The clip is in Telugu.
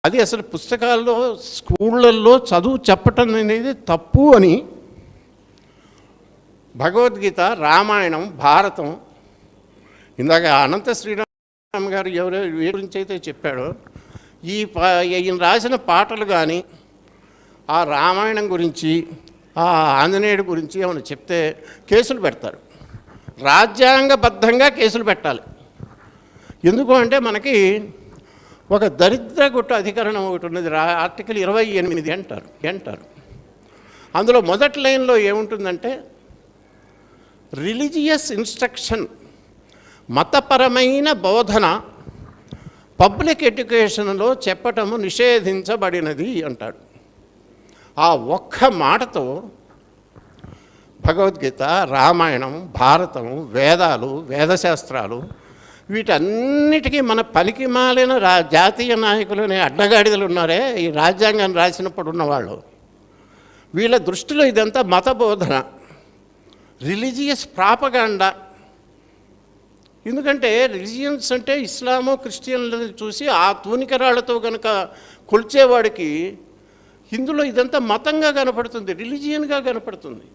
అది అసలు పుస్తకాల్లో స్కూళ్ళల్లో చదువు చెప్పటం అనేది తప్పు అని భగవద్గీత, రామాయణం, భారతం, ఇందాక అనంత శ్రీరామ్ గారు ఎవరో ఏ గురించి అయితే చెప్పాడో ఈయన రాసిన పాటలు కానీ ఆ రామాయణం గురించి ఆ ఆంజనేయుడి గురించి ఏమైనా చెప్తే కేసులు పెడతారు. రాజ్యాంగబద్ధంగా కేసులు పెట్టాలి. ఎందుకు అంటే మనకి ఒక దరిద్ర గుట్ట అధికరణం ఒకటి ఉన్నది, ఆర్టికల్ 28 అంటారు. అందులో మొదటి లైన్లో ఏముంటుందంటే రిలీజియస్ ఇన్స్ట్రక్షన్, మతపరమైన బోధన పబ్లిక్ ఎడ్యుకేషన్లో చెప్పటము నిషేధించబడినది అంటాడు. ఆ ఒక్క మాటతో భగవద్గీత, రామాయణం, భారతం, వేదాలు, వేదశాస్త్రాలు వీటన్నిటికీ మన పనికి మాలిన జాతీయ నాయకులనే అడ్డగాడిదలు ఉన్నారే ఈ రాజ్యాంగాన్ని రాసినప్పుడు ఉన్నవాళ్ళు, వీళ్ళ దృష్టిలో ఇదంతా మత బోధన, రిలీజియస్ ప్రాపగాండా. ఎందుకంటే రిలీజియన్స్ అంటే ఇస్లాము, క్రిస్టియన్లను చూసి ఆ తూనికరాళ్లతో కనుక కొల్చేవాడికి హిందులో ఇదంతా మతంగా కనపడుతుంది, రిలీజియన్గా కనపడుతుంది.